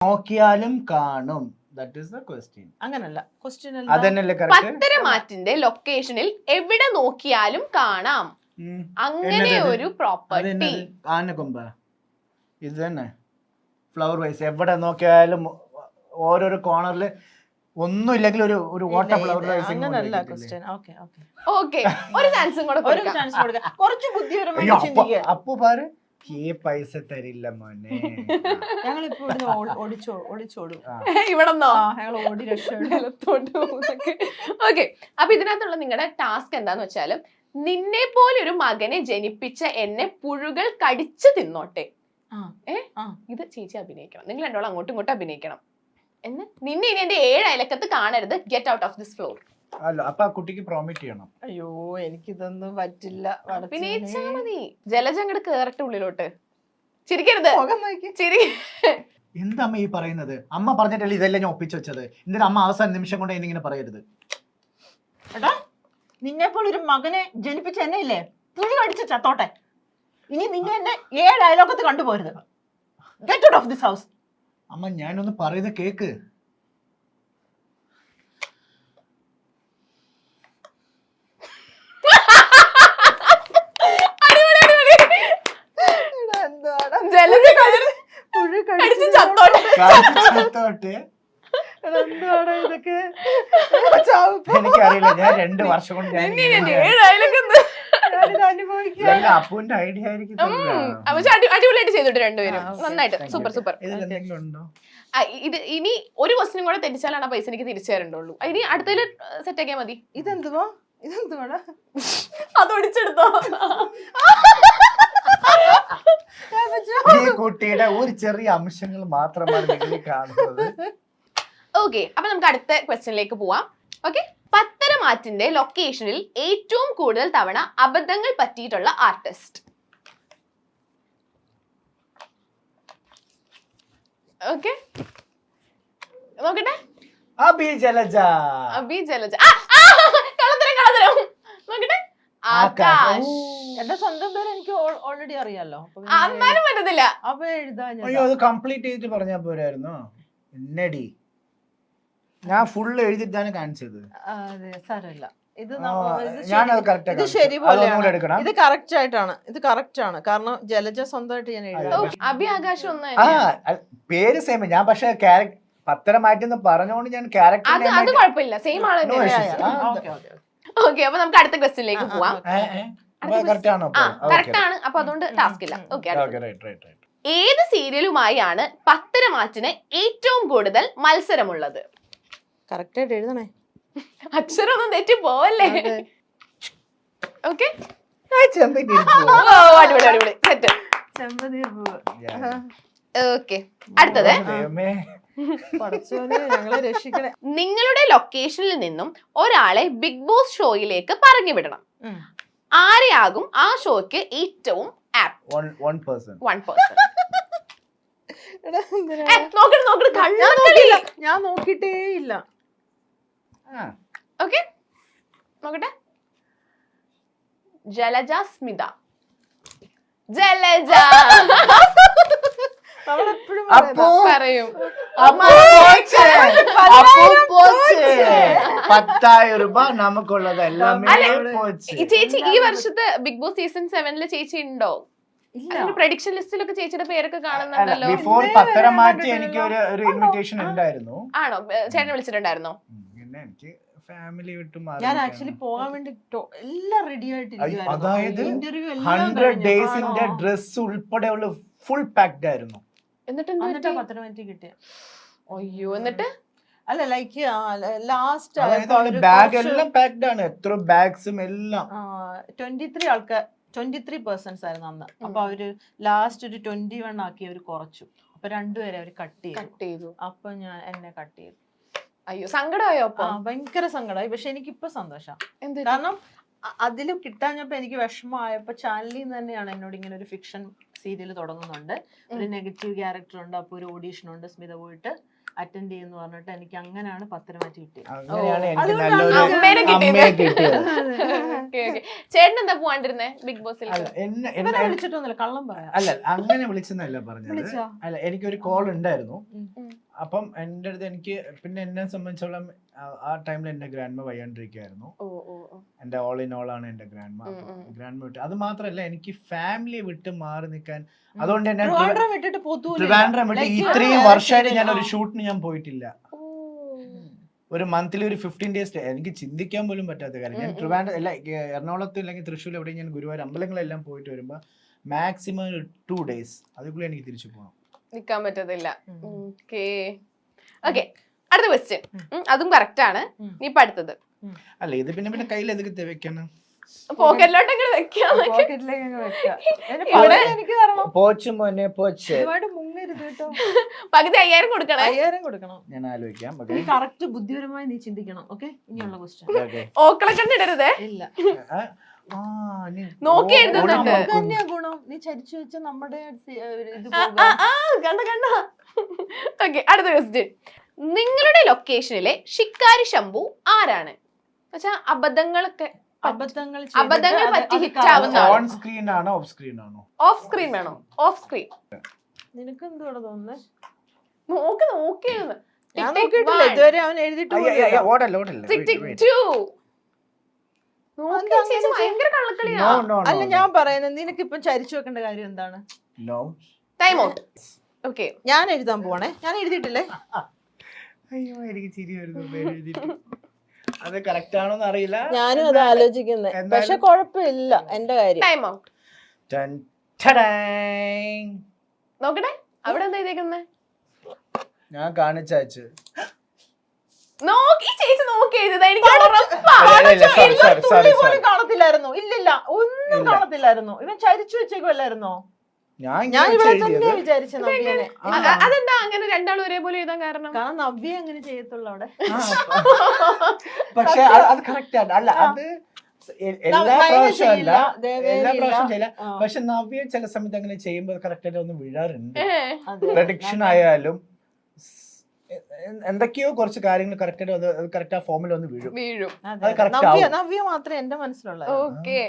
നോക്കിയാലും കാണും. That is the question. അങ്ങനല്ല ക്വസ്റ്റ്യൻ അതന്നല്ലേ കറക്റ്റ്. പത്തരമാറ്റിന്റെ ലൊക്കേഷനിൽ എവിടെ നോക്കിയാലും കാണാം. അങ്ങനെ ഒരു പ്രോപ്പർട്ടി. ആനക്കൊമ്പ ഇത് തന്നെ. ഫ്ലവർ വൈസ് എവിടെ നോക്കിയാലും ഓരോരോ കോർണറിൽ ഒന്നും ഇല്ലെങ്കിൽ ഒരു വാട്ടർ ഫ്ലവർ വൈസ്. അങ്ങനല്ല ക്വസ്റ്റ്യൻ. ഓക്കേ ഓക്കേ ഓക്കേ, ഒരു ചാൻസും കൂടെ ഒരു ചാൻസ് കൊടുക്കുക. കുറച്ച് ബുദ്ധിപരമായി ചിന്തിക്കുക. അപ്പു പാര് പൈസ തരില്ല മോനെ. ഞങ്ങളിപ്പോ ഒളിച്ചോടും ഇവിടെന്നോ ഞങ്ങൾ ഓടി രക്ഷത്തോട്ട്. ഓക്കെ, അപ്പൊ ഇതിനകത്തുള്ള നിങ്ങളുടെ ടാസ്ക് എന്താന്ന് വെച്ചാല് നിന്നെ പോലെ ഒരു മകനെ ജനിപ്പിച്ച എന്നെ പുഴുകൾ കടിച്ചു തിന്നോട്ടെ. ഇത് ചേച്ചി അഭിനയിക്കണം. നിങ്ങൾ രണ്ടോളം അങ്ങോട്ടും ഇങ്ങോട്ടും അഭിനയിക്കണം. എന്ന് നിന്നെ ഇനി എന്റെ 7 അയലക്കത്ത് കാണരുത്. Get out of this floor. അല്ല, അപ്പൊ ആ കുട്ടിക്ക് പ്രോമിറ്റ് ചെയ്യണം. അയ്യോ എനിക്കിതൊന്നും പറ്റില്ല. അഭിനയിച്ചാ മതി. ജലജ അങ്ങോട്ട് കേറട്ടെ ഉള്ളിലോട്ട്. ചിരിക്കരുത്. ചിരി. എന്താ അമ്മ ഈ പറയുന്നത്? അമ്മ പറഞ്ഞിട്ടല്ലേ ഇതെല്ലാം ഞാൻ ഒപ്പിച്ചു വെച്ചത്. എന്തിനാ അമ്മ അവസാന നിമിഷം കൊണ്ട് എന്നിങ്ങനെ പറയരുത്? എടാ, നിന്നെപ്പോൾ ഒരു മകനെ ജനിപ്പിച്ച എന്നെ ഇല്ലേ പുഴു കടിച്ച് ചത്തോട്ടെ. ഇനി നിന്നെ എന്നെ 7 അയലോക്കത്ത് കണ്ടുപോരുത്. Get out of this house. അമ്മ ഞാനൊന്ന് പറയുന്നത് കേക്ക്. പുഴു കടിച്ച് ചത്തോട്ടെ. ഇതൊക്കെ എനിക്കറിയില്ല. ഞാൻ 2 വർഷം കൊണ്ട് അപ്പുവിന്റെ ഐഡിയ ആയിരിക്കും. അടിപൊളിയായിട്ട് ചെയ്തിട്ട് രണ്ടുപേരും നന്നായിട്ട്. Super super. ഇത് ഇനി ഒരു ക്വസ്റ്റിനും കൂടെ തെറ്റിച്ചാലാണ് ആ പൈസ എനിക്ക് തിരിച്ചു തരണ്ടുള്ളൂ. ഇനി അടുത്തതിൽ സെറ്റ് ആക്കിയാൽ മതി. ഇതെന്തുവാ അത് ഒടിച്ചെടുത്തോ? ഈ കുട്ടിയുടെ ഒരു ചെറിയ അംശങ്ങൾ മാത്രമാണ് നിങ്ങൾ കാണുന്നത്. ഓക്കെ, അപ്പൊ നമുക്ക് അടുത്ത ക്വസ്റ്റ്യനിലേക്ക് പോവാം. ഓക്കെ, പത്തരമാറ്റിന്റെ ലൊക്കേഷനിൽ ഏറ്റവും കൂടുതൽ തവണ അബദ്ധങ്ങൾ പറ്റിയിട്ടുള്ള ആർട്ടിസ്റ്റ്. ഓക്കെ, നോക്കട്ടെ. അബി ജലജ. കളത്തരം നോക്കട്ടെ. ആകാശ്. എന്റെ സ്വന്തം പേര് എനിക്ക് ഓൾറെഡി അറിയാലോ. അന്നാലും പറ്റത്തില്ല. അപ്പൊ എഴുതാൻ അയ്യോ, അത് കംപ്ലീറ്റ് ചെയ്തിട്ട് പറഞ്ഞാ പോരായിരുന്നോ? എന്നടി ഞാൻ ഫുള്ള് എഴുതിട്ടാണ് കാണിച്ചത്. സാരമില്ല. ഇത് ശരി പോലെയാണ്. ഇത് കറക്റ്റ് ആയിട്ടാണ്. ഇത് കറക്റ്റ് ആണ്. കാരണം ജലജ സ്വന്തമായിട്ട് ഞാൻ എഴുതാം. അബി ആകാശ് ഒന്ന് പേര് സെയിം. ഞാൻ പക്ഷെ പത്തരമാറ്റെന്ന് പറഞ്ഞോണ്ട് ഞാൻ ക്യാരക്ടർ അത് കുഴപ്പമില്ല. സെയിം ആണ്. ഓക്കെ, അപ്പൊ നമുക്ക് അടുത്ത ക്വസ്റ്റ്യനിലേക്ക് പോവാം. കറക്റ്റ് ആണ്. അപ്പൊ അതുകൊണ്ട് ടാസ്ക് ഇല്ല. ഓക്കെ, ഏത് സീരിയലുമായാണ് പത്തരമാറ്റിന് ഏറ്റവും കൂടുതൽ മത്സരമുള്ളത്? കറക്റ്റ് ആയിട്ട് എഴുതണേ. അക്ഷരമൊന്നും തെറ്റി പോവല്ലേ? ഓക്കെ, അടിപൊളി സെറ്റ്. ഓക്കെ, അടുത്തത്. ഞങ്ങളെ രക്ഷിക്കണേ. നിങ്ങളുടെ ലൊക്കേഷനിൽ നിന്നും ഒരാളെ ബിഗ് ബോസ് ഷോയിലേക്ക് പറഞ്ഞു വിടണം. ആരെയാകും ആ ഷോയ്ക്ക് ഏറ്റവും ഞാൻ നോക്കിട്ടേ ഇല്ല. ഓക്കെ, നോക്കട്ടെ. ജലജ സ്മിത. ജലജ പറയും. 10,000 രൂപ നമുക്കുള്ളതെല്ലാം ചേച്ചി ഈ വർഷത്തെ ബിഗ് ബോസ് സീസൺ 7 ചേച്ചി ഉണ്ടോ? പ്രഡിക്ഷൻ ലിസ്റ്റിലൊക്കെ ചേച്ചിയുടെ പേരൊക്കെ കാണുന്നുണ്ടല്ലോ. ബിഫോർ പത്തരമാറ്റി എനിക്ക് ഒരു ഇൻവിറ്റേഷൻ ഉണ്ടായിരുന്നു. ആണോ? ചേട്ടനെ വിളിച്ചിട്ടുണ്ടായിരുന്നോ? എനിക്ക് ഫാമിലി വിട്ടു ഞാൻ ആക്ച്വലി പോകാൻ വേണ്ടി എല്ലാം റെഡി ആയിട്ടിരിക്കുകയായിരുന്നു. അതായത് 100 ഡേയ്സിന്റെ ഡ്രസ് ഉൾപ്പെടെയുള്ള ഫുൾ പാക്ഡ് ആയിരുന്നു. എന്നിട്ട് പത്തരമാറ്റി കിട്ടിയ. അയ്യോ, എന്നിട്ട് അല്ല ലൈക്ക് ലാസ്റ്റ് ബാഗ് എല്ലാം പാക്ഡ് ആണ്. എത്ര ബാഗ്സും എല്ലാം 23 പേഴ്സൺസ് ആയിരുന്നു അന്ന്. അപ്പൊ അവര് ലാസ്റ്റ് ഒരു 21 ആക്കി അവര് കുറച്ചു. അപ്പൊ 2 പേരെ അവര് കട്ട് ചെയ്തു. അപ്പൊ ഞാൻ എന്നെ കട്ട് ചെയ്തു. അയ്യോ, സങ്കടമായോ? അപ്പൊ ഭയങ്കര സങ്കടമായി. പക്ഷെ എനിക്കിപ്പോ സന്തോഷം. കാരണം അതിലും കിട്ടാഞ്ഞപ്പോ എനിക്ക് വിഷമമായപ്പോ ചാനലിൽ നിന്ന് തന്നെയാണ് എന്നോട് ഇങ്ങനെ ഒരു ഫിക്ഷൻ സീരിയൽ തുടങ്ങുന്നുണ്ട്. ഒരു നെഗറ്റീവ് ക്യാരക്ടർ ഉണ്ട്. അപ്പൊ ഒരു ഓഡീഷൻ ഉണ്ട്. സ്മിത പോയിട്ട് അറ്റൻഡ് ചെയ്യുന്നു പറഞ്ഞിട്ട് എനിക്ക് അങ്ങനെയാണ് പത്തരമാറ്റി കിട്ടിയത്. അങ്ങനെയാണ് എനിക്ക് അതുകൊണ്ടാണ് നല്ലൊരു അമ്മേനെ അമ്മയെ കിട്ടിയത്. കിട്ടിയത്. Okay, okay. ചേട്ടൻ എന്താ പോവാണ്ടിരുന്നേ ബിഗ് ബോസിൽ? അല്ല ഇവനെ വിളിച്ചിട്ടൊന്നുമില്ല, കള്ളം പറയാം. അല്ല അങ്ങനെ വിളിച്ചെന്നല്ല പറഞ്ഞത്. വിളിച്ചോ? അല്ല എനിക്കൊരു കോൾ ഉണ്ടായിരുന്നു. ഉം. അപ്പം എൻ്റെ അടുത്ത് എനിക്ക് പിന്നെ എന്നെ സംബന്ധിച്ചോളം ആ ടൈമിൽ എന്റെ ഗ്രാൻഡ്മ വയ്യാണ്ടിരിക്കുകയായിരുന്നു. എന്റെ ഓൾ ഇൻ ഓൾ ആണ് എന്റെ ഗ്രാൻഡ്മ. ഗ്രാൻഡ്മ വിട്ട് അത് മാത്രല്ല എനിക്ക് ഫാമിലി വിട്ട് മാറി നിൽക്കാൻ, അതുകൊണ്ട് തന്നെ ട്രിവാൻഡ്രം വിട്ടിട്ട് പോത്തൂല. ട്രിവാൻഡ്രം വിട്ട് Like, ഇത്രയും വർഷമായിട്ട് ഞാൻ ഒരു ഷൂട്ടിന് ഞാൻ പോയിട്ടില്ല. ഒരു മന്ത്ലി ഒരു 15 days എനിക്ക് ചിന്തിക്കാൻ പോലും പറ്റാത്ത കാര്യം. ഞാൻ ട്രിവാൻഡ്രം അല്ല എറണാകുളത്ത് അല്ലെങ്കിൽ തൃശ്ശൂർ എവിടെ ഞാൻ ഗുരുവായൂർ അമ്പലങ്ങളെല്ലാം പോയിട്ട് വരുമ്പോ മാക്സിമം 2 days അതുക്കുള്ള എനിക്ക് തിരിച്ചു പോകണം, നിക്കാൻ പറ്റത്തില്ല. ഓക്കെ, അടുത്ത ക്വസ്റ്റ്യൻ. അതും കറക്റ്റ് ആണ്. നീ ഇപ്പൊ അടുത്തത്. അല്ല ഇത് പിന്നെ കയ്യിൽ എതൊക്കെ വെക്കണം, പോക്കറ്റിലോട്ട് അങ്ങനെ വെക്കാം. പോക്കറ്റിലേക്ക് അങ്ങ് വെക്കാം. ഇവിടെ എനിക്ക് തരണം. പോച്ച് മോനെ പോച്ച്. ഒരുപാട് മുങ്ങരുത് കേട്ടോ. പകുതി 5000 കൊടുക്കണേ. 5000 കൊടുക്കണം. ഞാൻ ആലോചിക്കാം. നീ കറക്റ്റ് ബുദ്ധിപരമായി നീ ചിന്തിക്കണം. ഓക്കെ, ഇനിയുള്ള ക്വസ്റ്റ്യൻ. ഓക്കളെ കണ്ടിടരുതേ. ഇല്ല, നോക്കി എഴുതുന്നുണ്ട്. നമുക്ക് തന്നെയാ ഗുണം. നീ ചരിച്ചു വെച്ച നമ്മുടെ ഇത് കണ്ട കണ്ട. ഓക്കെ, അടുത്ത ക്വസ്റ്റ്യൻ. നിങ്ങളുടെ ലൊക്കേഷനിലെ ഷിക്കാരി ശംഭു ആരാണ്? പക്ഷെ അബദ്ധങ്ങളൊക്കെ അബദ്ധങ്ങൾ പറ്റി ഹിറ്റ് ആവുന്ന ഓൺ സ്ക്രീൻ ആണോ ഓഫ് സ്ക്രീൻ ആണോ? ഓഫ് സ്ക്രീൻ വേണോ? Of screen. നിനക്ക് എന്തുവാണ് തോന്നുന്നത്? നോക്കിയിരുന്നു. ഞാൻ നോക്കിയിട്ടില്ല ഇതുവരെ. അവൻ എഴുതിട്ട് ഭയങ്കര കള്ളക്കളിയാ. അല്ല, ഞാൻ പറയുന്നത് നിനക്ക് ഇപ്പൊ ചരിച്ചു വെക്കേണ്ട കാര്യം എന്താണ്? Time out. ഓക്കെ, ഞാൻ എഴുതാൻ പോവാണേ. ഞാൻ എഴുതിയിട്ടില്ലേ? അയ്യോ എനിക്ക് ചിരി വരുന്നു. അത് കറക്റ്റ് ആണോന്ന് അറിയില്ല. ഞാനും അത് ആലോചിക്കുന്നത്. പക്ഷെ കുഴപ്പമില്ല എന്റെ കാര്യം. Time out. നോക്കട്ടെ അവിടെ എന്താ എഴുതിയേക്കുന്നത്? ഞാൻ കാണിച്ചു നോക്കി ചേച്ചി നോക്കി എഴുതുന്നത് എനിക്ക് ഉറപ്പാ. തുള്ളി പോലും കാണത്തില്ലായിരുന്നു. ഇല്ലില്ല, ഒന്നും കാണത്തില്ലായിരുന്നു. ഇവൻ ചരിച്ചു വെച്ചേക്കുമല്ലായിരുന്നോ? ഞാൻ ഇവിടെ തന്നെ വിചാരിച്ച നവ്യനെ. അതെന്താ അങ്ങനെ രണ്ടാളും ഒരേപോലെ എഴുതാൻ കാരണം? കാരണം നവ്യ അങ്ങനെ ചെയ്യത്തുള്ളൂ അവിടെ. പക്ഷെ അത് കറക്റ്റ് ആണ്. അല്ല അത് എല്ലാ പ്രാവശ്യം അല്ല, എല്ലാ പ്രാവശ്യം ചെയ്യില്ല. പക്ഷെ നവ്യ ചില സമയത്ത് അങ്ങനെ ചെയ്യുമ്പോൾ കറക്റ്റ് ആയിട്ട് ഒന്ന് വീഴാറുണ്ട്. പ്രഡിക്ഷൻ ആയാലും എന്തൊക്കെയോ കുറച്ച് കാര്യങ്ങൾ കറക്റ്റ് ആയിട്ട് കറക്റ്റ് ആ ഫോമിൽ ഒന്ന് വീഴും. വീഴും. അത് കറക്റ്റ് ആവും. നവ്യ മാത്രമേ എന്റെ മനസ്സിലുള്ളൂ. ഓക്കെ.